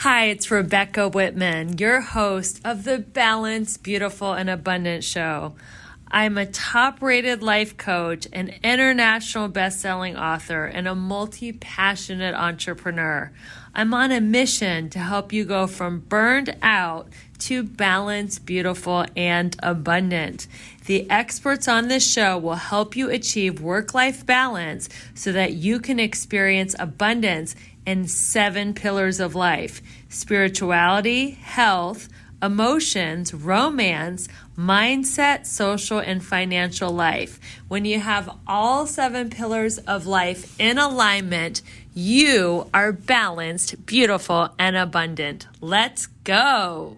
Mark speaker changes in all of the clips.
Speaker 1: Hi, it's Rebecca Whitman, your host of the Balanced, Beautiful, and Abundant Show. I'm a top-rated life coach, an international best-selling author, and a multi-passionate entrepreneur. I'm on a mission to help you go from burned out to balanced, beautiful, and abundant. The experts on this show will help you achieve work-life balance so that you can experience abundance in 7 pillars of life: spirituality, health, emotions, romance, mindset, social, and financial life. When you have all 7 pillars of life in alignment, you are balanced, beautiful, and abundant. Let's go.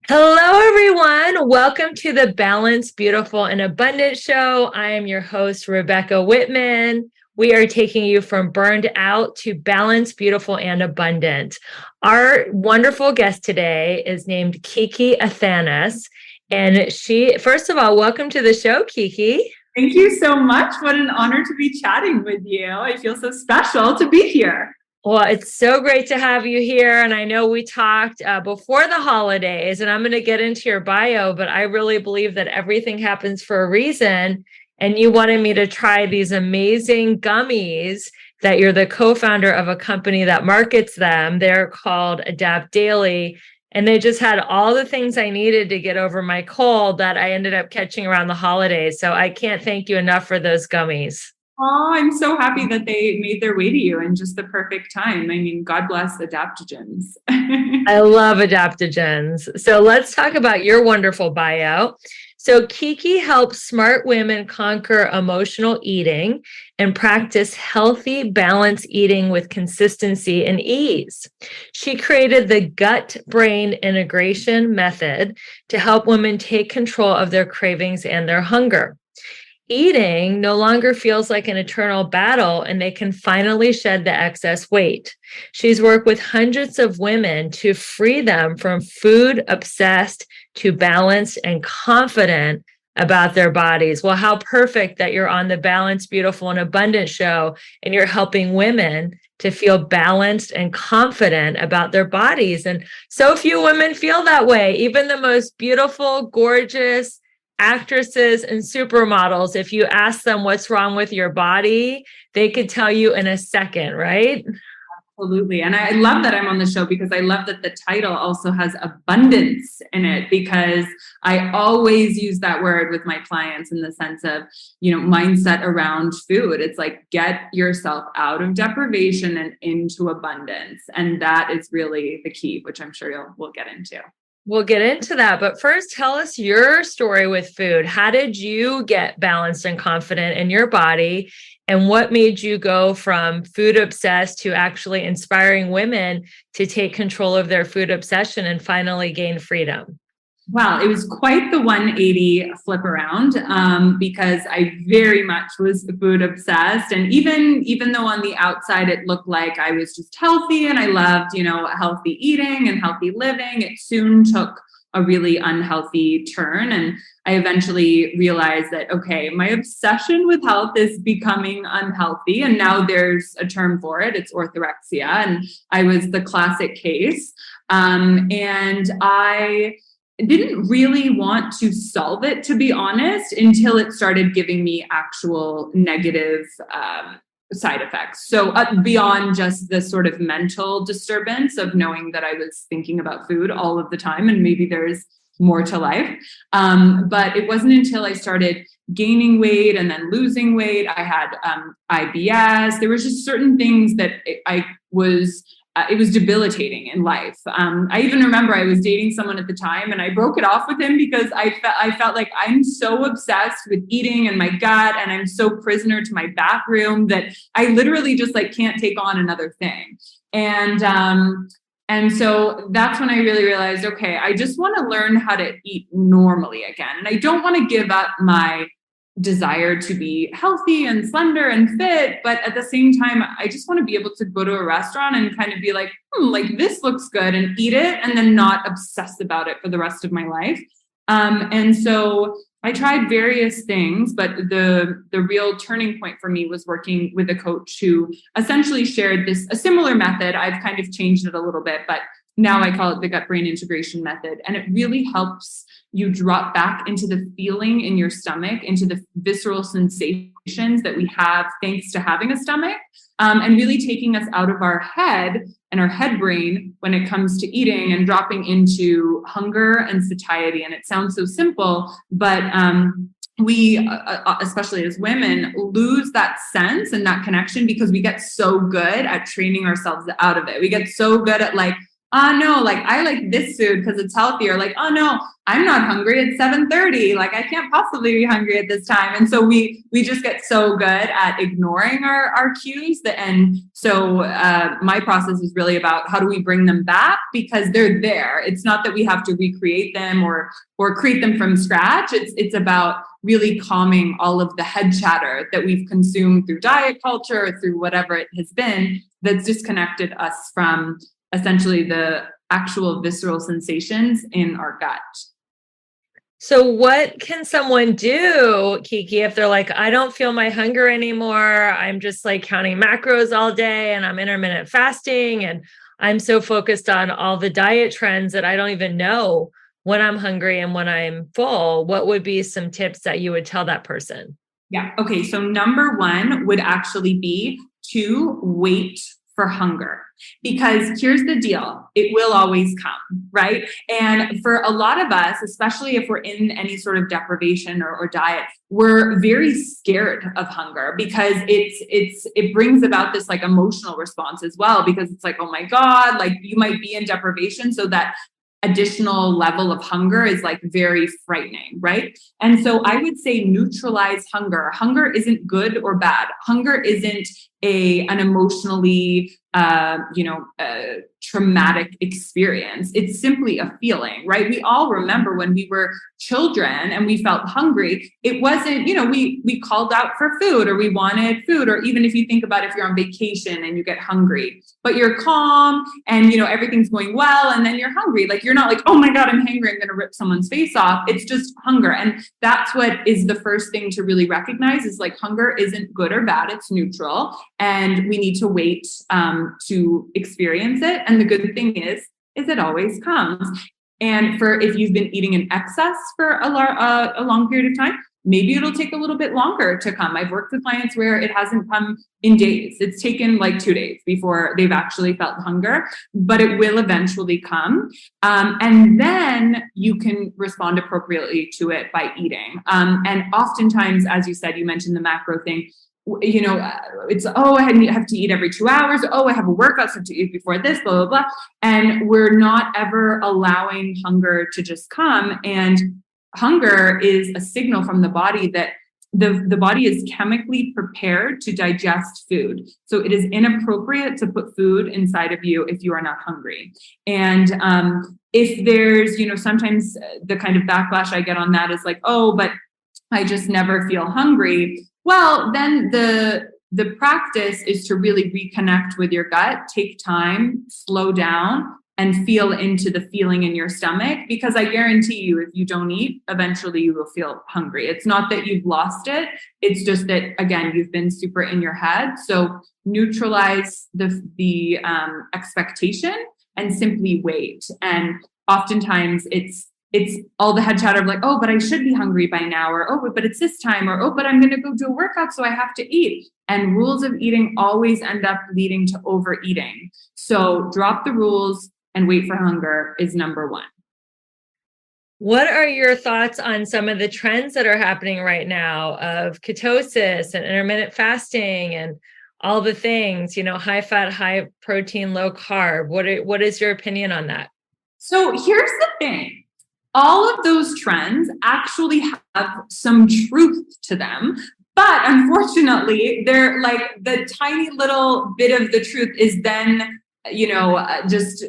Speaker 1: Hello, everyone. Welcome to the Balanced, Beautiful, and Abundant Show. I am your host, Rebecca Whitman. We are taking you from burned out to balanced, beautiful, and abundant. Our wonderful guest today is named Kiki Athanas. And first of all, welcome to the show, Kiki.
Speaker 2: Thank you so much. What an honor to be chatting with you. I feel so special to be here.
Speaker 1: Well, it's so great to have you here. And I know we talked before the holidays, and I'm going to get into your bio, but I really believe that everything happens for a reason. And you wanted me to try these amazing gummies that you're the co-founder of a company that markets them. They're called Adapt Daily. And they just had all the things I needed to get over my cold that I ended up catching around the holidays. So I can't thank you enough for those gummies.
Speaker 2: Oh, I'm so happy that they made their way to you in just the perfect time. I mean, God bless adaptogens.
Speaker 1: I love adaptogens. So let's talk about your wonderful bio. So Kiki helps smart women conquer emotional eating and practice healthy, balanced eating with consistency and ease. She created the gut-brain integration method to help women take control of their cravings and their hunger. Eating no longer feels like an eternal battle, and they can finally shed the excess weight. She's worked with hundreds of women to free them from food obsessed to balanced and confident about their bodies. Well, how perfect that you're on the Balanced, Beautiful, and Abundant show, and you're helping women to feel balanced and confident about their bodies. And so few women feel that way. Even the most beautiful, gorgeous actresses and supermodels, if you ask them what's wrong with your body, they could tell you in a second, right?
Speaker 2: Absolutely. And I love that I'm on the show because I love that the title also has abundance in it, because I always use that word with my clients in the sense of, mindset around food. It's like, get yourself out of deprivation and into abundance. And that is really the key, which I'm sure we'll get into.
Speaker 1: We'll get into that. But first, tell us your story with food. How did you get balanced and confident in your body? And what made you go from food obsessed to actually inspiring women to take control of their food obsession and finally gain freedom?
Speaker 2: Wow, it was quite the 180 flip around, because I very much was food obsessed. And even though on the outside it looked like I was just healthy and I loved, healthy eating and healthy living, it soon took a really unhealthy turn. And I eventually realized that, okay, my obsession with health is becoming unhealthy. And now there's a term for it. It's orthorexia. And I was the classic case. And I didn't really want to solve it, to be honest, until it started giving me actual negative side effects. So beyond just the sort of mental disturbance of knowing that I was thinking about food all of the time, and maybe there's more to life. But it wasn't until I started gaining weight and then losing weight. I had IBS. There was just certain things that it was debilitating in life. I even remember I was dating someone at the time and I broke it off with him because I felt like I'm so obsessed with eating and my gut, and I'm so prisoner to my bathroom that I literally just can't take on another thing. And so that's when I really realized, okay, I just want to learn how to eat normally again. And I don't want to give up my desire to be healthy and slender and fit, but at the same time, I just want to be able to go to a restaurant and kind of be like, this looks good, and eat it, and then not obsess about it for the rest of my life. And so I tried various things, but the real turning point for me was working with a coach who essentially shared a similar method. I've kind of changed it a little bit, but now I call it the gut brain integration method. And it really helps you drop back into the feeling in your stomach, into the visceral sensations that we have thanks to having a stomach, and really taking us out of our head and our head brain when it comes to eating and dropping into hunger and satiety. And it sounds so simple, but we, especially as women, lose that sense and that connection because we get so good at training ourselves out of it. We get so good at like, oh no, like I like this food because it's healthier. Like, oh no, I'm not hungry. It's 7:30. Like I can't possibly be hungry at this time. And so we just get so good at ignoring our cues and so my process is really about how do we bring them back because they're there. It's not that we have to recreate them or create them from scratch. It's about really calming all of the head chatter that we've consumed through diet culture or through whatever it has been that's disconnected us from essentially the actual visceral sensations in our gut.
Speaker 1: So what can someone do, Kiki, if they're like, I don't feel my hunger anymore. I'm just like counting macros all day and I'm intermittent fasting and I'm so focused on all the diet trends that I don't even know when I'm hungry and when I'm full. What would be some tips that you would tell that person?
Speaker 2: Yeah. Okay. So number one would actually be to wait for hunger. Because here's the deal, it will always come, right? And for a lot of us, especially if we're in any sort of deprivation or diet, we're very scared of hunger because it brings about this like emotional response as well, because it's like, oh my God, like you might be in deprivation, so that additional level of hunger is like very frightening, right? And so I would say neutralize hunger. Hunger isn't good or bad. Hunger isn't an emotionally traumatic experience. It's simply a feeling, right? We all remember when we were children and we felt hungry. It wasn't, we called out for food or we wanted food, or even if you think about if you're on vacation and you get hungry, but you're calm and everything's going well, and then you're hungry. Like you're not like, oh my God, I'm hungry, I'm going to rip someone's face off. It's just hunger. And that's what is the first thing to really recognize is like hunger isn't good or bad. It's neutral. And we need to wait to experience it. And the good thing is it always comes. And if you've been eating in excess for a long period of time, maybe it'll take a little bit longer to come. I've worked with clients where it hasn't come in days. It's taken like 2 days before they've actually felt hunger, but it will eventually come. And then you can respond appropriately to it by eating. And oftentimes, as you said, you mentioned the macro thing. It's, I have to eat every 2 hours. Oh, I have a workout, so I have to eat before this, blah, blah, blah. And we're not ever allowing hunger to just come. And hunger is a signal from the body that the body is chemically prepared to digest food. So it is inappropriate to put food inside of you if you are not hungry. And if there's, sometimes the kind of backlash I get on that is like, oh, but I just never feel hungry. Well, then the practice is to really reconnect with your gut, take time, slow down, and feel into the feeling in your stomach, because I guarantee you, if you don't eat, eventually you will feel hungry. It's not that you've lost it. It's just that, again, you've been super in your head. So neutralize the expectation and simply wait. And oftentimes it's all the head chatter of like, oh, but I should be hungry by now, or, oh, but it's this time, or, oh, but I'm going to go do a workout, so I have to eat. And rules of eating always end up leading to overeating. So drop the rules and wait for hunger is number one.
Speaker 1: What are your thoughts on some of the trends that are happening right now of ketosis and intermittent fasting and all the things, high fat, high protein, low carb? What is your opinion on that?
Speaker 2: So here's the thing. All of those trends actually have some truth to them, but unfortunately, they're like the tiny little bit of the truth is then, just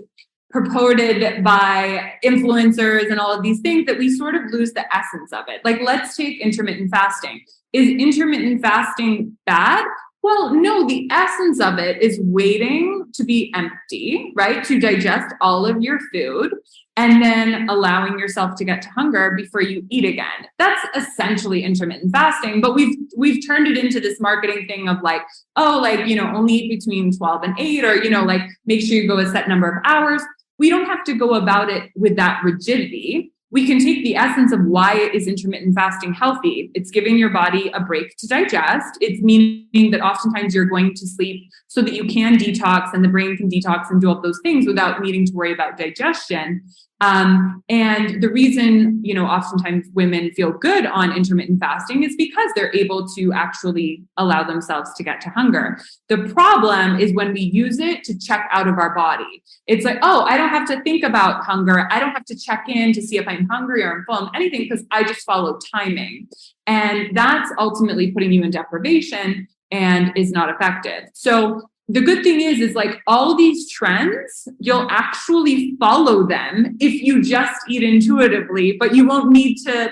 Speaker 2: purported by influencers and all of these things that we sort of lose the essence of it. Like, let's take intermittent fasting. Is intermittent fasting bad? Well, no, the essence of it is waiting to be empty, right? To digest all of your food and then allowing yourself to get to hunger before you eat again. That's essentially intermittent fasting, but we've turned it into this marketing thing of like, oh, like, only eat between 12 and 8, or, like make sure you go a set number of hours. We don't have to go about it with that rigidity. We can take the essence of why is intermittent fasting healthy. It's giving your body a break to digest. It's meaning that oftentimes you're going to sleep so that you can detox and the brain can detox and do all those things without needing to worry about digestion. And the reason, oftentimes women feel good on intermittent fasting is because they're able to actually allow themselves to get to hunger. The problem is when we use it to check out of our body. It's like, oh, I don't have to think about hunger. I don't have to check in to see if I'm hungry or I'm full, anything, because I just follow timing. And that's ultimately putting you in deprivation and is not effective. So the good thing is like all these trends, you'll actually follow them if you just eat intuitively, but you won't need to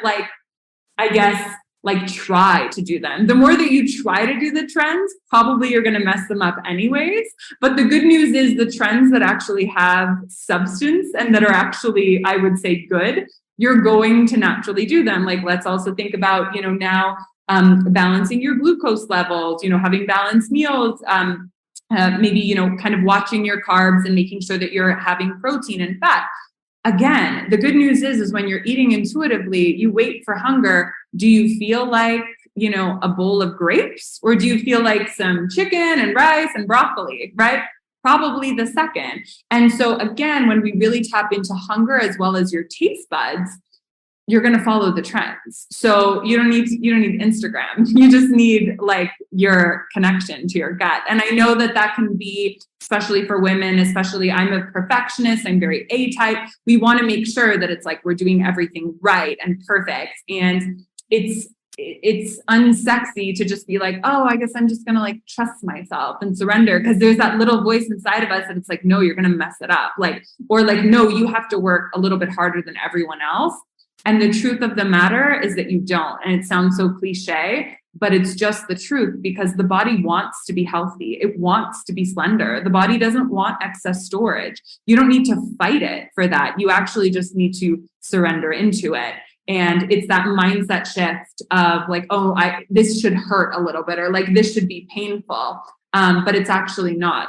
Speaker 2: try to do them. The more that you try to do the trends, probably you're going to mess them up anyways. But the good news is the trends that actually have substance and that are actually, I would say, good, you're going to naturally do them. Like, let's also think about, now balancing your glucose levels, having balanced meals, maybe, kind of watching your carbs and making sure that you're having protein and fat. Again, the good news is when you're eating intuitively, you wait for hunger. Do you feel like, a bowl of grapes, or do you feel like some chicken and rice and broccoli, right? Probably the second. And so again, when we really tap into hunger as well as your taste buds, you're going to follow the trends. So you don't need Instagram. You just need like your connection to your gut. And I know that can be, especially for women, especially I'm a perfectionist. I'm very A-type. We want to make sure that it's like, we're doing everything right and perfect. And it's unsexy to just be like, oh, I guess I'm just going to like trust myself and surrender. Because there's that little voice inside of us that it's like, no, you're going to mess it up. Or no, you have to work a little bit harder than everyone else. And the truth of the matter is that you don't. And it sounds so cliche, but it's just the truth, because the body wants to be healthy. It wants to be slender. The body doesn't want excess storage. You don't need to fight it for that. You actually just need to surrender into it. And it's that mindset shift of like, oh, this should hurt a little bit, or like this should be painful. But it's actually not.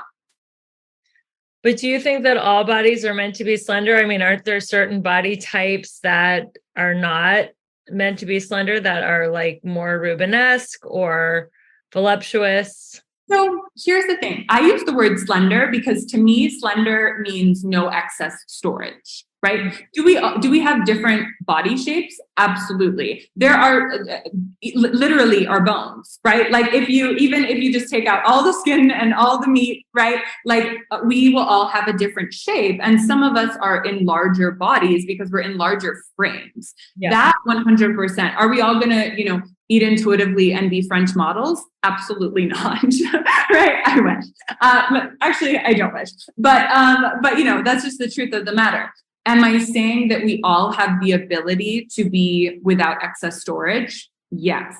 Speaker 1: But do you think that all bodies are meant to be slender? I mean, aren't there certain body types that are not meant to be slender, that are like more Rubenesque or voluptuous?
Speaker 2: So here's the thing. I use the word slender because to me, slender means no excess storage, right? Do we have different body shapes? Absolutely. There are literally our bones, right? Like if you just take out all the skin and all the meat, right? Like we will all have a different shape. And some of us are in larger bodies because we're in larger frames. Yeah. That 100%. Are we all going to, eat intuitively and be French models? Absolutely not. Right? I wish. Actually, I don't wish. But that's just the truth of the matter. Am I saying that we all have the ability to be without excess storage? Yes.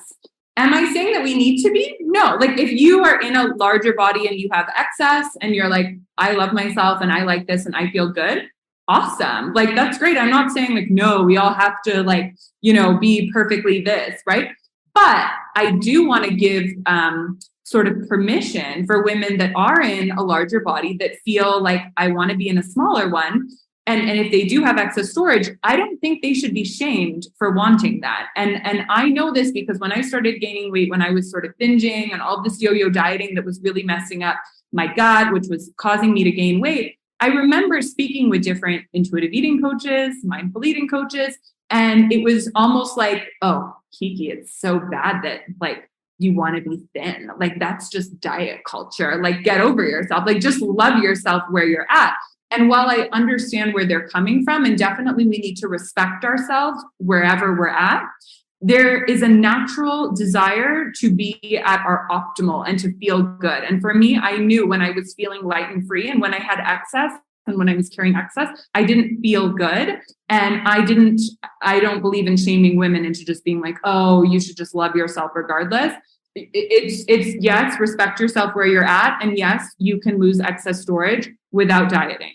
Speaker 2: Am I saying that we need to be? No. Like if you are in a larger body and you have excess and you're like, I love myself and I like this and I feel good. Awesome. Like, that's great. I'm not saying like, no, we all have to like, be perfectly this, right? But I do want to give sort of permission for women that are in a larger body that feel like I want to be in a smaller one. And if they do have excess storage, I don't think they should be shamed for wanting that. And I know this because when I started gaining weight, when I was sort of binging and all this yo-yo dieting that was really messing up my gut, which was causing me to gain weight, I remember speaking with different intuitive eating coaches, mindful eating coaches, and it was almost like, oh, Kiki, it's so bad that like you want to be thin. Like that's just diet culture. Like get over yourself. Like just love yourself where you're at. And while I understand where they're coming from, and definitely we need to respect ourselves wherever we're at, there is a natural desire to be at our optimal and to feel good. And for me, I knew when I was feeling light and free and when I had excess and when I was carrying excess, I didn't feel good. And I don't believe in shaming women into just being like, oh, you should just love yourself regardless. it's yes, respect yourself where you're at. And yes, you can lose excess storage without dieting.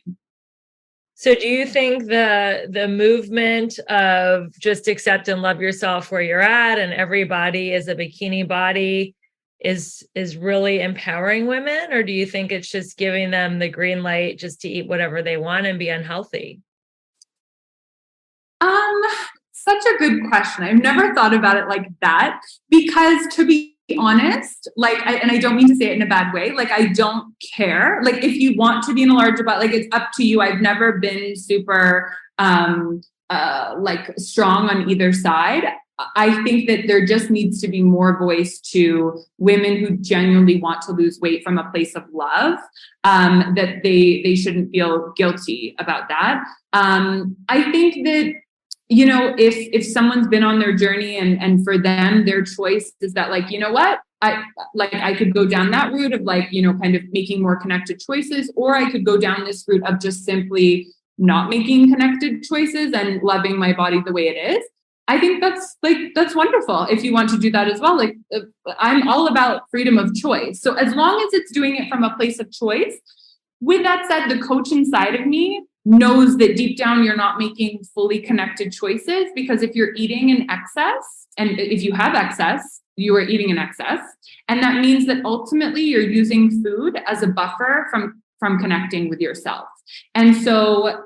Speaker 1: So do you think the movement of just accept and love yourself where you're at and everybody is a bikini body is really empowering women, or do you think it's just giving them the green light just to eat whatever they want and be unhealthy?
Speaker 2: Such a good question. I've never thought about it like that, because to be honest, and I don't mean to say it in a bad way, like, I don't care. Like, if you want to be in a larger body, like, it's up to you. I've never been super, like, strong on either side. I think that there just needs to be more voice to women who genuinely want to lose weight from a place of love, that they shouldn't feel guilty about that. I think that, if someone's been on their journey and for them, their choice is that, like, you know what, I could go down that route of, like, kind of making more connected choices, or I could go down this route of just simply not making connected choices and loving my body the way it is. I think that's wonderful. If you want to do that as well, like, I'm all about freedom of choice. So as long as it's doing it from a place of choice. With that said, the coach inside of me knows that deep down you're not making fully connected choices, because if you're eating in excess, and if you have excess, you are eating in excess. And that means that ultimately you're using food as a buffer from connecting with yourself. And so,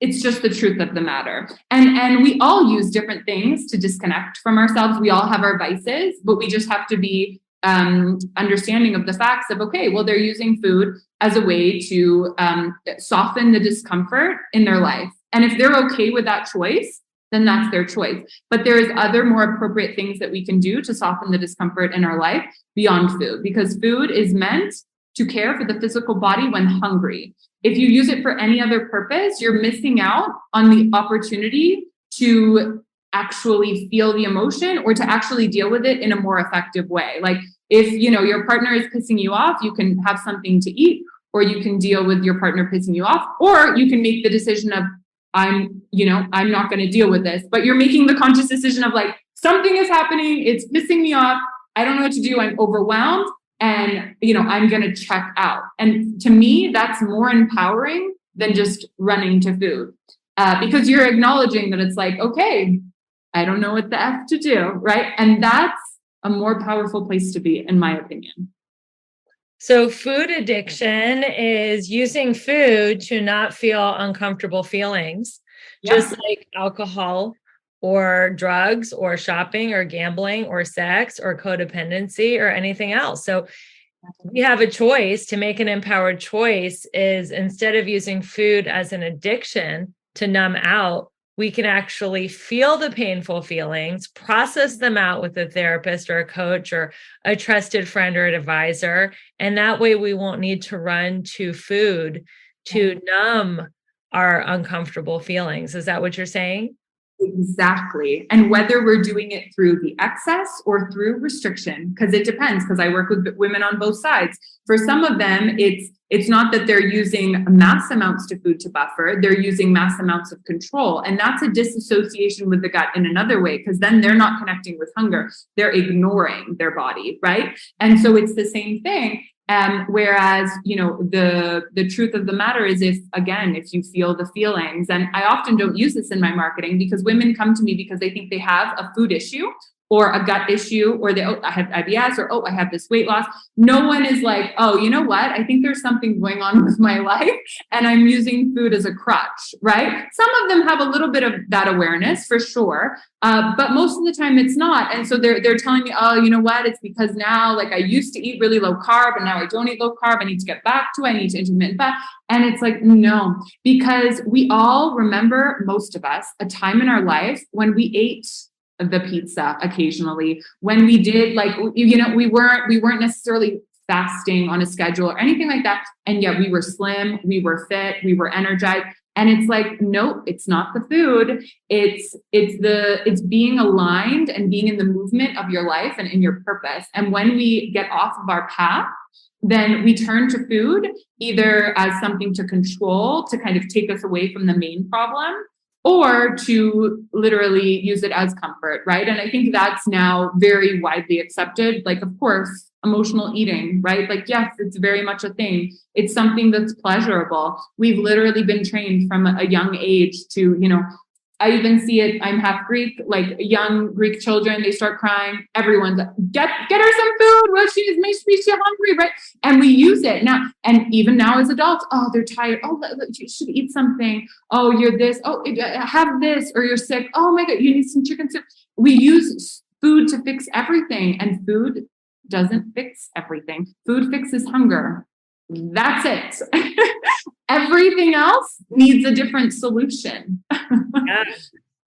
Speaker 2: it's just the truth of the matter. And we all use different things to disconnect from ourselves. We all have our vices, but we just have to be understanding of the facts of, okay, well, they're using food as a way to soften the discomfort in their life. And if they're okay with that choice, then that's their choice. But there is other more appropriate things that we can do to soften the discomfort in our life beyond food, because food is meant to care for the physical body when hungry. If you use it for any other purpose, you're missing out on the opportunity to actually feel the emotion or to actually deal with it in a more effective way. Like, if your partner is pissing you off, you can have something to eat, or you can deal with your partner pissing you off, or you can make the decision of, I'm not going to deal with this, but you're making the conscious decision of, like, something is happening, it's pissing me off, I don't know what to do, I'm overwhelmed, and I'm going to check out. And to me, that's more empowering than just running to food, because you're acknowledging that it's like, okay, I don't know what the F to do, right? And that's a more powerful place to be, in my opinion.
Speaker 1: So food addiction is using food to not feel uncomfortable feelings, just like alcohol or drugs or shopping or gambling or sex or codependency or anything else. So we have a choice. To make an empowered choice is, instead of using food as an addiction to numb out, we can actually feel the painful feelings, process them out with a therapist or a coach or a trusted friend or an advisor. And that way we won't need to run to food to numb our uncomfortable feelings. Is that what you're saying?
Speaker 2: Exactly. And whether we're doing it through the excess or through restriction, because it depends, because I work with women on both sides. For some of them, it's not that they're using mass amounts to food to buffer, they're using mass amounts of control. And that's a disassociation with the gut in another way, because then they're not connecting with hunger. They're ignoring their body, right? And so it's the same thing. Whereas, the truth of the matter is, if you feel the feelings, and I often don't use this in my marketing, because women come to me because they think they have a food issue or a gut issue, or I have IBS, or, I have this weight loss. No one is like, oh, you know what? I think there's something going on with my life and I'm using food as a crutch, right? Some of them have a little bit of that awareness for sure. But most of the time it's not. And so they're telling me, oh, you know what? It's because now, like, I used to eat really low carb and now I don't eat low carb. I need to get back to it. I need to intermittent fast. And it's like, no, because we all remember, most of us, a time in our life when we ate the pizza occasionally, when we did, like, we weren't necessarily fasting on a schedule or anything like that. And yet we were slim, we were fit, we were energized. And it's like, nope, it's not the food. It's being aligned and being in the movement of your life and in your purpose. And when we get off of our path, then we turn to food either as something to control, to kind of take us away from the main problem, or to literally use it as comfort, right? And I think that's now very widely accepted. Like, of course, emotional eating, right? Like, yes, it's very much a thing. It's something that's pleasurable. We've literally been trained from a young age to, I even see it. I'm half Greek, like young Greek children, they start crying. Everyone's like, get her some food. Well, she's hungry, right? And we use it now. And even now as adults, oh, they're tired. Oh, you should eat something. Oh, you're this. Oh, have this, or you're sick. Oh my God, you need some chicken soup. We use food to fix everything, and food doesn't fix everything. Food fixes hunger. That's it. Everything else needs a different solution.
Speaker 1: Yeah.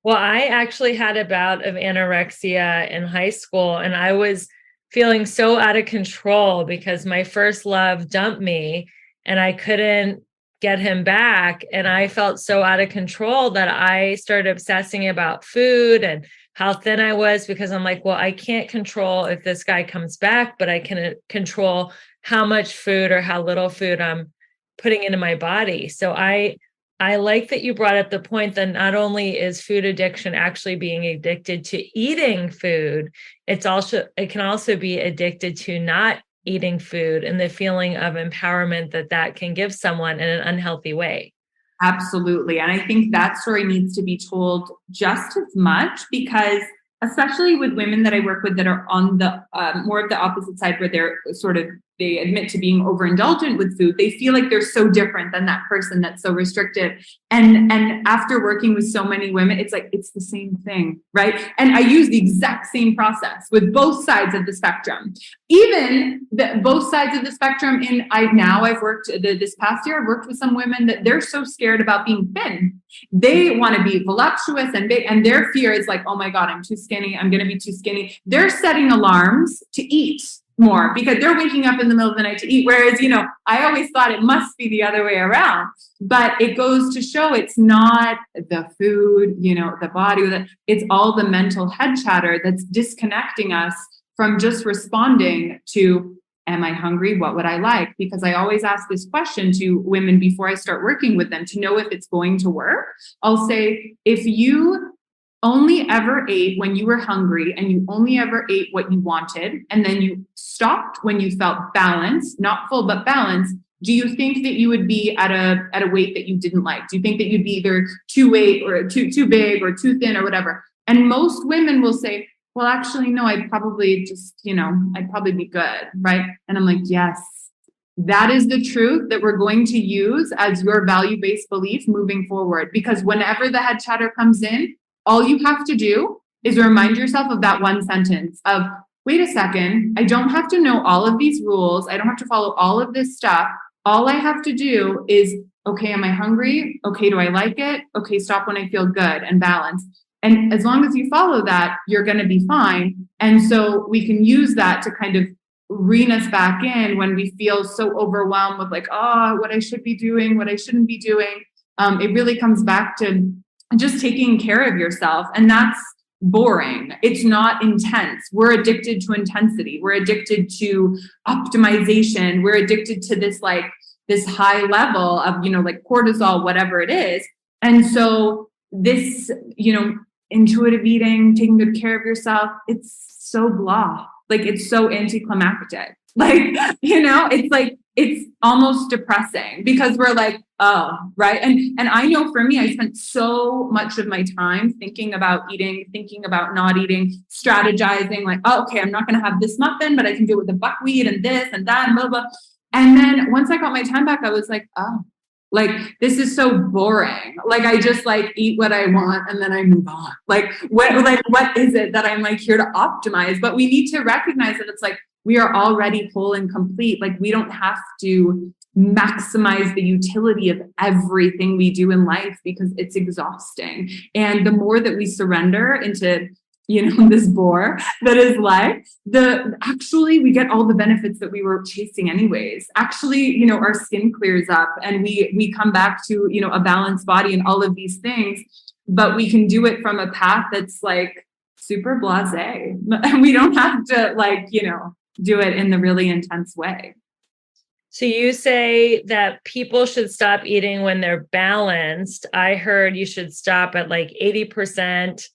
Speaker 1: Well, I actually had a bout of anorexia in high school, and I was feeling so out of control because my first love dumped me and I couldn't get him back. And I felt so out of control that I started obsessing about food and how thin I was, because I'm like, well, I can't control if this guy comes back, but I can control how much food or how little food I'm putting into my body. So I like that you brought up the point that not only is food addiction actually being addicted to eating food, it can also be addicted to not eating food and the feeling of empowerment that can give someone in an unhealthy way.
Speaker 2: Absolutely. And I think that story needs to be told just as much, because especially with women that I work with that are on the more of the opposite side, where they admit to being overindulgent with food, they feel like they're so different than that person that's so restricted. And after working with so many women, it's like, it's the same thing, right? And I use the exact same process with both sides of the spectrum. Even both sides of the spectrum. I've worked this past year, I've worked with some women that they're so scared about being thin. They want to be voluptuous and big, and their fear is like, oh my God, I'm too skinny. I'm going to be too skinny. They're setting alarms to eat more because they're waking up in the middle of the night to eat. Whereas, I always thought it must be the other way around, but it goes to show it's not the food, the body, it's all the mental head chatter that's disconnecting us from just responding to, am I hungry? What would I like? Because I always ask this question to women before I start working with them to know if it's going to work. I'll say, if you only ever ate when you were hungry and you only ever ate what you wanted, and then you stopped when you felt balanced, not full, but balanced, do you think that you would be at a weight that you didn't like? Do you think that you'd be either too weight or too big or too thin or whatever? And most women will say, well, actually, no, I'd probably I'd probably be good, right? And I'm like, yes, that is the truth that we're going to use as your value-based belief moving forward. Because whenever the head chatter comes in, all you have to do is remind yourself of that one sentence of, wait a second, I don't have to know all of these rules. I don't have to follow all of this stuff. All I have to do is, okay, am I hungry? Okay, do I like it? Okay, stop when I feel good and balanced. And as long as you follow that, you're going to be fine. And so we can use that to kind of rein us back in when we feel so overwhelmed with like, oh, what I should be doing, what I shouldn't be doing. It really comes back to just taking care of yourself. And that's boring. It's not intense. We're addicted to intensity. We're addicted to optimization. We're addicted to this high level of, like cortisol, whatever it is. And so this, intuitive eating, taking good care of yourself, it's so blah. Like, it's so anticlimactic. Like, it's almost depressing because we're like, oh, right. And I know for me, I spent so much of my time thinking about eating, thinking about not eating, strategizing, like, oh, okay, I'm not going to have this muffin, but I can do it with the buckwheat and this and that and blah, blah. And then once I got my time back, I was like, oh, like, this is so boring. Like, I just eat what I want and then I move on. What is it that I'm here to optimize? But we need to recognize that it's like, we are already whole and complete. Like, we don't have to maximize the utility of everything we do in life because it's exhausting. And the more that we surrender into, this bore that is life, we get all the benefits that we were chasing anyways. Actually, our skin clears up and we come back to, a balanced body and all of these things, but we can do it from a path that's super blasé. And we don't have to do it in the really intense way.
Speaker 1: So you say that people should stop eating when they're balanced. I heard you should stop at like 80%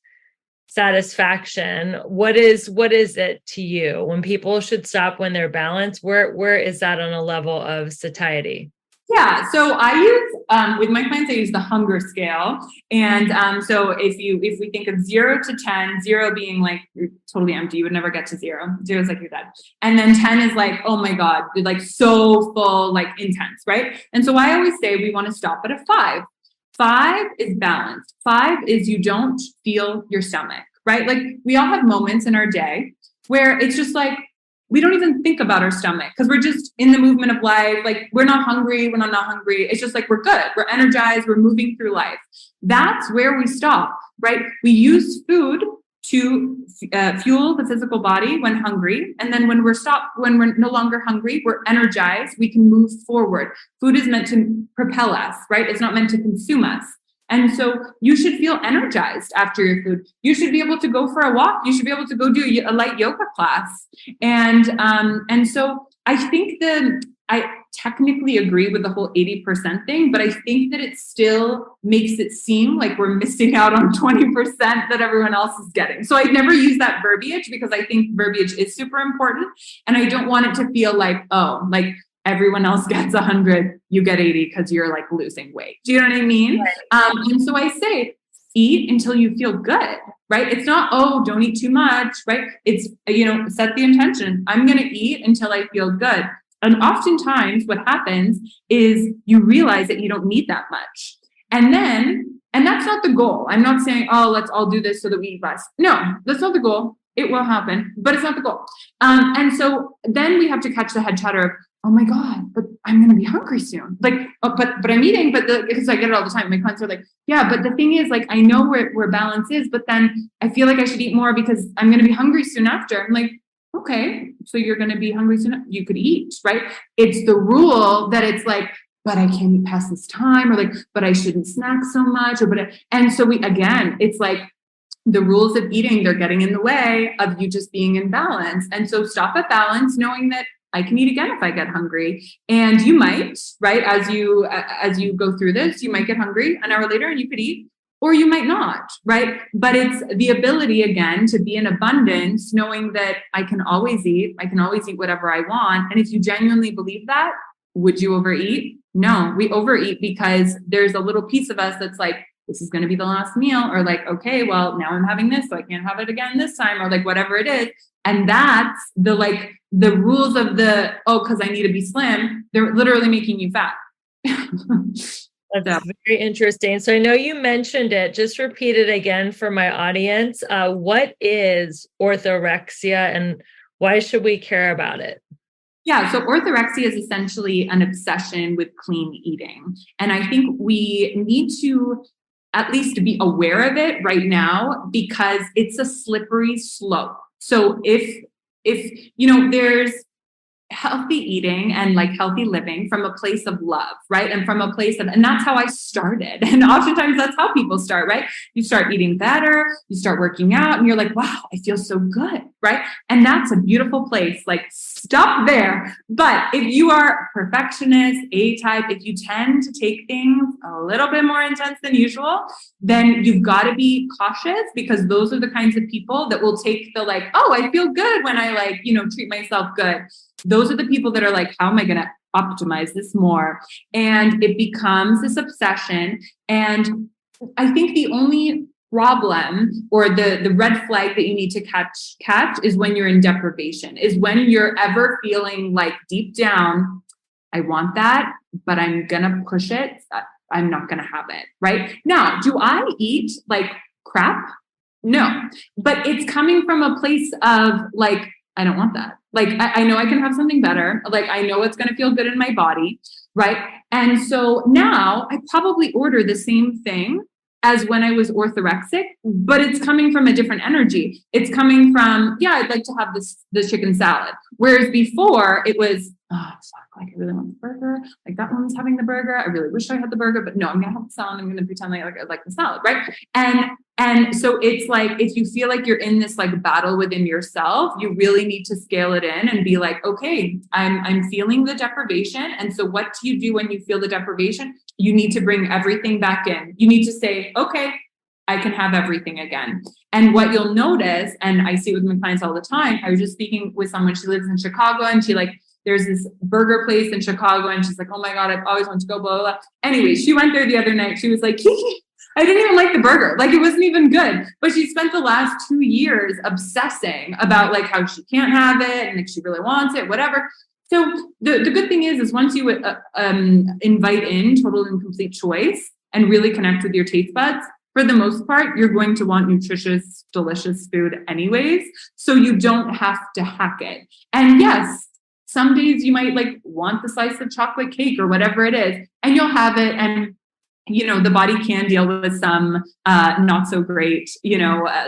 Speaker 1: satisfaction. What is it to you when people should stop when they're balanced? Where is that on a level of satiety?
Speaker 2: Yeah, so I use with my clients, I use the hunger scale, and so if we think of 0 to 10, 0 being like you're totally empty, you would never get to 0. 0 is like you're dead, and then 10 is like, oh my god, you're like so full, like intense, right? And so I always say we want to stop at a 5. 5 is balanced. 5 is you don't feel your stomach, right? Like we all have moments in our day where it's just like we don't even think about our stomach because we're just in the movement of life. Like we're not hungry. We're not hungry. It's just like we're good. We're energized. We're moving through life. That's where we stop, right? We use food to fuel the physical body when hungry. And then when we're no longer hungry, we're energized. We can move forward. Food is meant to propel us, right? It's not meant to consume us. And so you should feel energized after your food. You should be able to go for a walk. You should be able to go do a light yoga class. And so I think I technically agree with the whole 80% thing, but I think that it still makes it seem like we're missing out on 20% that everyone else is getting. So I never use that verbiage because I think verbiage is super important. And I don't want it to feel like, oh, like everyone else gets 100, you get 80 because you're like losing weight. Do you know what I mean? Right. And so I say, eat until you feel good, right? It's not, oh, don't eat too much, right? It's, set the intention. I'm going to eat until I feel good. And oftentimes what happens is you realize that you don't need that much. And that's not the goal. I'm not saying, oh, let's all do this so that we eat less. No, that's not the goal. It will happen, but it's not the goal. And so then we have to catch the head chatter of, oh my God, but I'm going to be hungry soon. Like, oh, but I'm eating, because I get it all the time. My clients are like, yeah, but the thing is, like, I know where balance is, but then I feel like I should eat more because I'm going to be hungry soon after. I'm like, okay, so you're going to be hungry soon. You could eat, right? It's the rule that it's like, but I can't eat past this time, or like, but I shouldn't snack so much, and so it's like, the rules of eating, they're getting in the way of you just being in balance. And so stop at balance, knowing that I can eat again if I get hungry. And you might, right? As you go through this, you might get hungry an hour later and you could eat, or you might not, right? But it's the ability, again, to be in abundance, knowing that I can always eat whatever I want. And if you genuinely believe that, would you overeat? No, we overeat because there's a little piece of us that's like, this is going to be the last meal, or like, okay, well, now I'm having this, so I can't have it again this time, or like whatever it is. And that's the rules of because I need to be slim. They're literally making you fat.
Speaker 1: That's very interesting. So I know you mentioned it. Just repeat it again for my audience. What is orthorexia and why should we care about it?
Speaker 2: Yeah, so orthorexia is essentially an obsession with clean eating. And I think we need to at least be aware of it right now because it's a slippery slope. So if there's healthy eating and like healthy living from a place of love, right? And from a place of, and that's how I started. And oftentimes that's how people start, right? You start eating better, you start working out, and you're like, wow, I feel so good, right? And that's a beautiful place. Like, stop there. But if you are perfectionist, A-type, if you tend to take things a little bit more intense than usual, then you've got to be cautious because those are the kinds of people that will take the like, oh, I feel good when I treat myself good. Those are the people that are like, how am I going to optimize this more? And it becomes this obsession. And I think the only problem or the red flag that you need to catch is when you're in deprivation, is when you're ever feeling like deep down, I want that, but I'm going to push it. I'm not going to have it. Right now, do I eat like crap? No, but it's coming from a place of like, I don't want that. Like, I know I can have something better. Like, I know it's going to feel good in my body. Right. And so now I probably order the same thing as when I was orthorexic, but it's coming from a different energy. It's coming from, I'd like to have the chicken salad. Whereas before it was, oh, fuck, like I really want the burger. Like that one's having the burger. I really wish I had the burger, but no, I'm gonna have the salad. I'm gonna pretend like I like the salad, right? And so it's like, if you feel like you're in this like battle within yourself, you really need to scale it in and be like, okay, I'm feeling the deprivation. And so what do you do when you feel the deprivation? You need to bring everything back in. You need to say, okay, I can have everything again. And what you'll notice, and I see it with my clients all the time, I was just speaking with someone, she lives in Chicago, and she like, there's this burger place in Chicago, and she's like, oh my God, I've always wanted to go, blah, blah, blah. Anyway, she went there the other night. She was like, Kiki, I didn't even like the burger. Like it wasn't even good. But she spent the last 2 years obsessing about like how she can't have it and like she really wants it, whatever. So the good thing is once you invite in total and complete choice and really connect with your taste buds, for the most part, you're going to want nutritious, delicious food anyways. So you don't have to hack it. And yes, some days you might like want the slice of chocolate cake or whatever it is, and you'll have it. And you know, the body can deal with some not so great,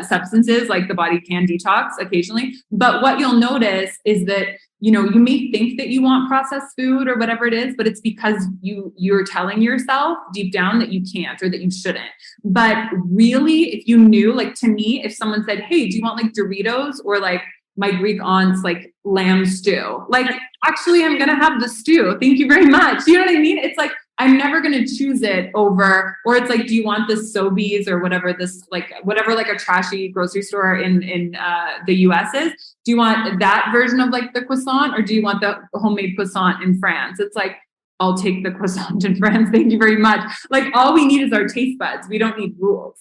Speaker 2: substances, like the body can detox occasionally. But what you'll notice is that, you know, you may think that you want processed food or whatever it is, but it's because you're telling yourself deep down that you can't or that you shouldn't. But really, if you knew, like to me, if someone said, hey, do you want like Doritos or like my Greek aunt's like lamb stew? Like, actually, I'm going to have the stew. Thank you very much. You know what I mean? It's like, I'm never going to choose it over, or it's like, do you want this Sobeys or whatever this, like whatever, like a trashy grocery store in the US is? Do you want that version of like the croissant, or do you want the homemade croissant in France? It's like, I'll take the croissant in France. Thank you very much. Like all we need is our taste buds. We don't need rules.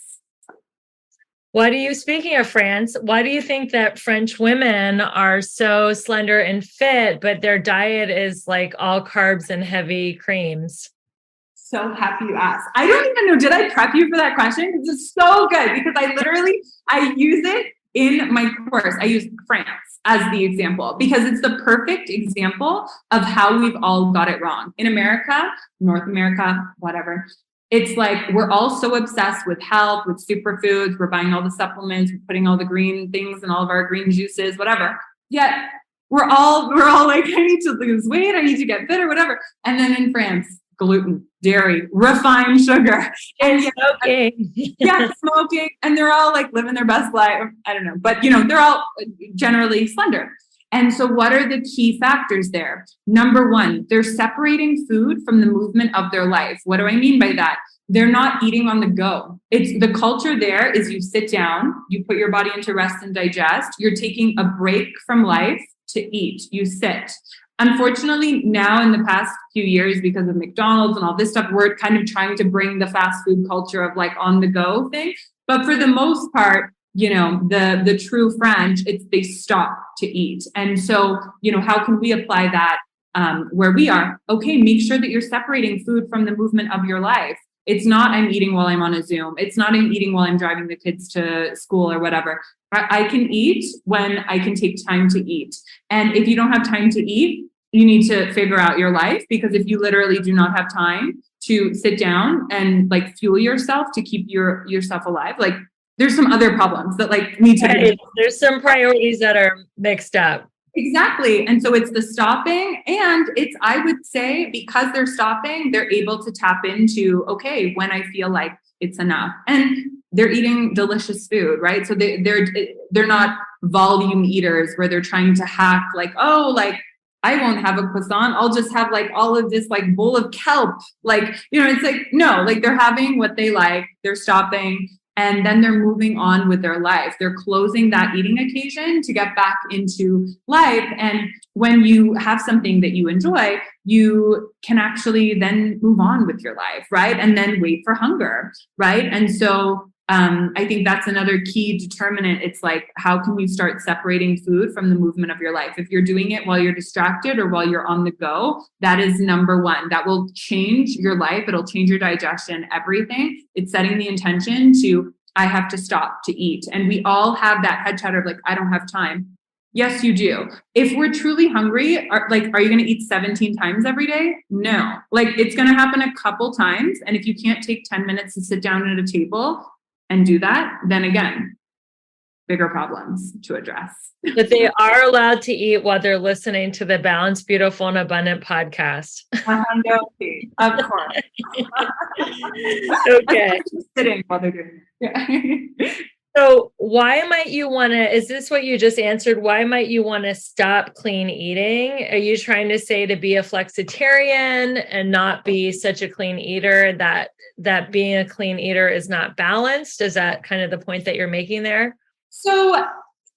Speaker 1: Speaking of France, why do you think that French women are so slender and fit, but their diet is like all carbs and heavy creams?
Speaker 2: So happy you asked. I don't even know, did I prep you for that question? This is so good because I use it in my course. I use France as the example because it's the perfect example of how we've all got it wrong. In America, North America, whatever, it's like we're all so obsessed with health, with superfoods. We're buying all the supplements, we're putting all the green things in all of our green juices, whatever. Yet we're all like, I need to lose weight, I need to get fit or whatever. And then in France, gluten, dairy, refined sugar, and smoking, and they're all like living their best life. I don't know, but you know, they're all generally slender. And so what are the key factors there? Number one, they're separating food from the movement of their life. What do I mean by that? They're not eating on the go. It's the culture there is you sit down, you put your body into rest and digest. You're taking a break from life to eat. You sit. Unfortunately, now in the past few years, because of McDonald's and all this stuff, we're kind of trying to bring the fast food culture of like on the go thing. But for the most part, you know, the true French, they stop to eat. And so, you know, how can we apply that where we are? Okay, make sure that you're separating food from the movement of your life. It's not I'm eating while I'm on a Zoom. It's not I'm eating while I'm driving the kids to school or whatever. I can eat when I can take time to eat. And if you don't have time to eat, you need to figure out your life, because if you literally do not have time to sit down and like fuel yourself to keep yourself alive, like there's some other problems that like need to be.
Speaker 1: There's some priorities that are mixed up.
Speaker 2: Exactly. And so it's the stopping, and it's, I would say, because they're stopping, they're able to tap into, okay, when I feel like it's enough, and they're eating delicious food, right? So they're not volume eaters where they're trying to hack like, oh, like I won't have a croissant, I'll just have like all of this like bowl of kelp. Like, you know, it's like, no, like they're having what they like, they're stopping, and then they're moving on with their life. They're closing that eating occasion to get back into life. And when you have something that you enjoy, you can actually then move on with your life, right? And then wait for hunger, right? And so I think that's another key determinant. It's like, how can you start separating food from the movement of your life? If you're doing it while you're distracted or while you're on the go, that is number one. That will change your life. It'll change your digestion, everything. It's setting the intention to, I have to stop to eat. And we all have that head chatter of like, I don't have time. Yes, you do. If we're truly hungry, are you going to eat 17 times every day? No. Like, it's going to happen a couple times. And if you can't take 10 minutes to sit down at a table and do that, then again, bigger problems to address.
Speaker 1: But they are allowed to eat while they're listening to the Balanced, Beautiful, and Abundant podcast.
Speaker 2: Of course.
Speaker 1: Okay.
Speaker 2: Sitting while they're doing it. Yeah.
Speaker 1: So why might you want to, is this what you just answered? Why might you want to stop clean eating? Are you trying to say to be a flexitarian and not be such a clean eater, that being a clean eater is not balanced? Is that kind of the point that you're making there?
Speaker 2: So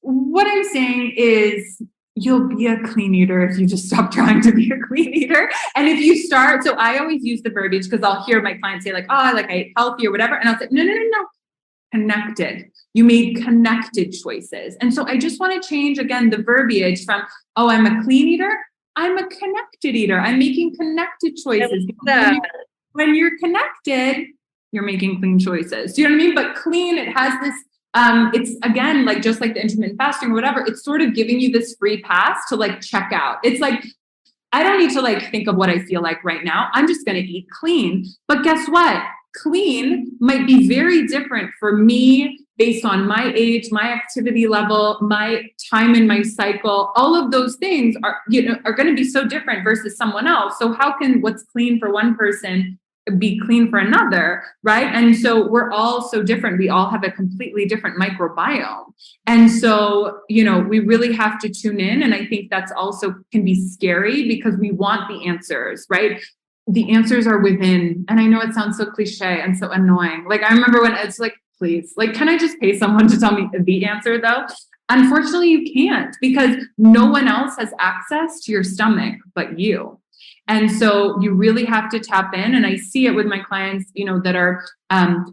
Speaker 2: what I'm saying is you'll be a clean eater if you just stop trying to be a clean eater. And if you start, so I always use the verbiage because I'll hear my clients say like, oh, like I ate healthy or whatever. And I'll say, no. Connected. You made connected choices. And so I just want to change again the verbiage from, oh, I'm a clean eater. I'm a connected eater. I'm making connected choices. When you're connected, you're making clean choices. Do you know what I mean? But clean, it has this, it's again, like just like the intermittent fasting or whatever, it's sort of giving you this free pass to like check out. It's like, I don't need to like think of what I feel like right now. I'm just going to eat clean. But guess what? Clean might be very different for me based on my age, my activity level, my time in my cycle. All of those things are going to be so different versus someone else. So how can what's clean for one person be clean for another, right? And so we're all so different. We all have a completely different microbiome. And so, we really have to tune in. And I think that's also can be scary because we want the answers, right? The answers are within. And I know it sounds so cliche and so annoying. Like I remember when it's like, please, like, can I just pay someone to tell me the answer though? Unfortunately, you can't because no one else has access to your stomach but you. And so you really have to tap in. And I see it with my clients, that are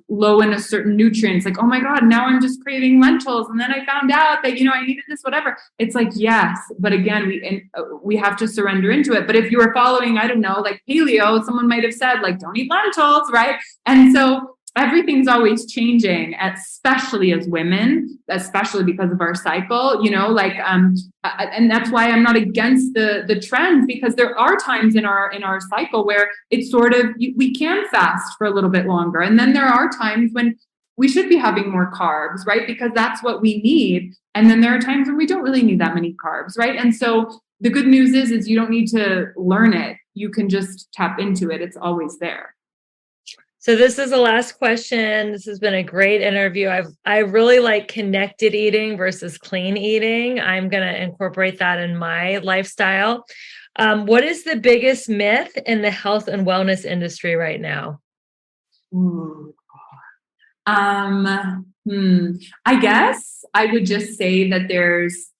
Speaker 2: low in a certain nutrient. It's like, oh my God, now I'm just craving lentils. And then I found out that, I needed this, whatever. It's like, yes. But again, we have to surrender into it. But if you were following, I don't know, like paleo, someone might have said like, don't eat lentils, right? And so everything's always changing, especially as women, especially because of our cycle, and that's why I'm not against the trends, because there are times in our cycle where it's sort of, we can fast for a little bit longer. And then there are times when we should be having more carbs, right? Because that's what we need. And then there are times when we don't really need that many carbs, right? And so the good news is you don't need to learn it. You can just tap into it. It's always there.
Speaker 1: So this is the last question. This has been a great interview. I really like connected eating versus clean eating. I'm going to incorporate that in my lifestyle. What is the biggest myth in the health and wellness industry right now?
Speaker 2: I guess I would just say that there's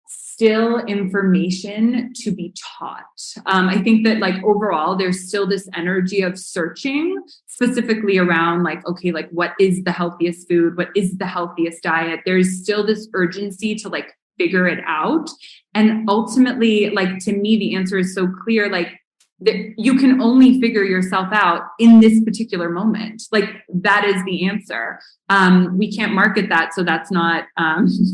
Speaker 2: still information to be taught. I think that like overall, there's still this energy of searching specifically around like, okay, like what is the healthiest food? What is the healthiest diet? There's still this urgency to like figure it out. And ultimately, like to me, the answer is so clear, like that you can only figure yourself out in this particular moment. Like that is the answer. We can't market that. So that's not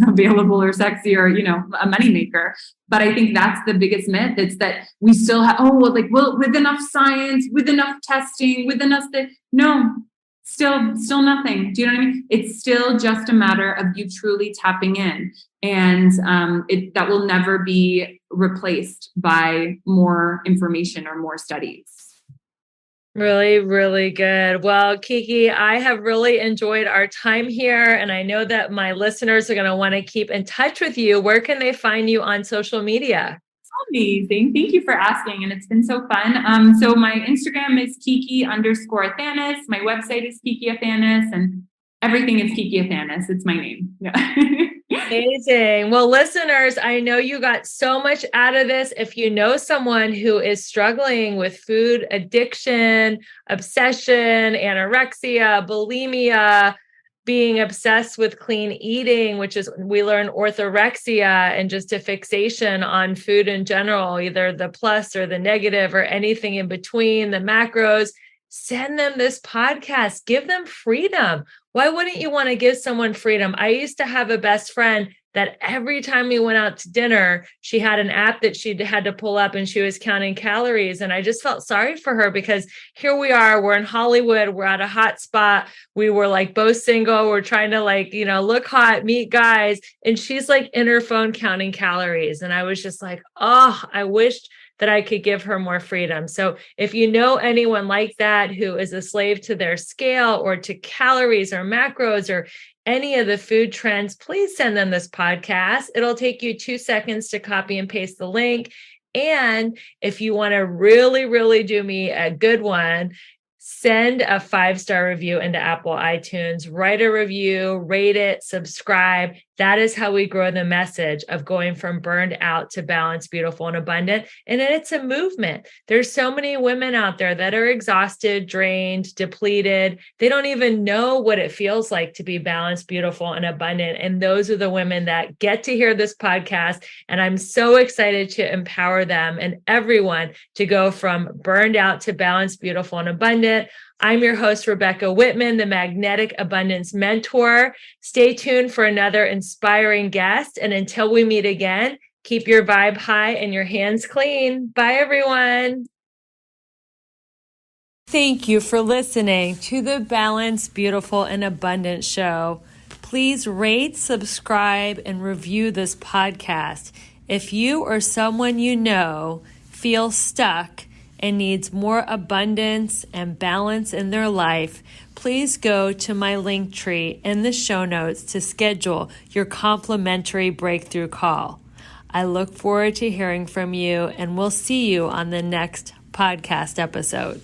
Speaker 2: available or sexy or, a moneymaker. But I think that's the biggest myth. It's that we still have, with enough science, with enough testing, with enough, no, still nothing. Do you know what I mean? It's still just a matter of you truly tapping in. And that will never be replaced by more information or more studies.
Speaker 1: Really, really good. Well, Kiki, I have really enjoyed our time here. And I know that my listeners are going to want to keep in touch with you. Where can they find you on social media?
Speaker 2: Amazing. Thank you for asking. And it's been so fun. So my Instagram is Kiki_Athanas. My website is Kiki Athanas, and everything is Kiki Athanas. It's my name. Yeah.
Speaker 1: Amazing. Well, listeners, I know you got so much out of this. If you know someone who is struggling with food addiction, obsession, anorexia, bulimia, being obsessed with clean eating, which is, we learn orthorexia, and just a fixation on food in general, either the plus or the negative or anything in between, the macros, send them this podcast, give them freedom. Why wouldn't you want to give someone freedom? I used to have a best friend that every time we went out to dinner, she had an app that she had to pull up and she was counting calories. And I just felt sorry for her because here we are, we're in Hollywood, we're at a hot spot. We were like both single. We're trying to like, look hot, meet guys. And she's like in her phone counting calories. And I was just like, oh, I wished that I could give her more freedom. So if you know anyone like that who is a slave to their scale or to calories or macros or any of the food trends, please send them this podcast. It'll take you 2 seconds to copy and paste the link. And if you want to really, really do me a good one, send a 5-star review into Apple iTunes, write a review, rate it, subscribe. That is how we grow the message of going from burned out to balanced, beautiful, and abundant. And then it's a movement. There's so many women out there that are exhausted, drained, depleted. They don't even know what it feels like to be balanced, beautiful, and abundant. And those are the women that get to hear this podcast. And I'm so excited to empower them and everyone to go from burned out to balanced, beautiful, and abundant. I'm your host, Rebecca Whitman, the Magnetic Abundance Mentor. Stay tuned for another inspiring guest. And until we meet again, keep your vibe high and your hands clean. Bye, everyone. Thank you for listening to the Balanced, Beautiful, and Abundant Show. Please rate, subscribe, and review this podcast. If you or someone you know feels stuck and needs more abundance and balance in their life, please go to my link tree in the show notes to schedule your complimentary breakthrough call. I look forward to hearing from you, and we'll see you on the next podcast episode.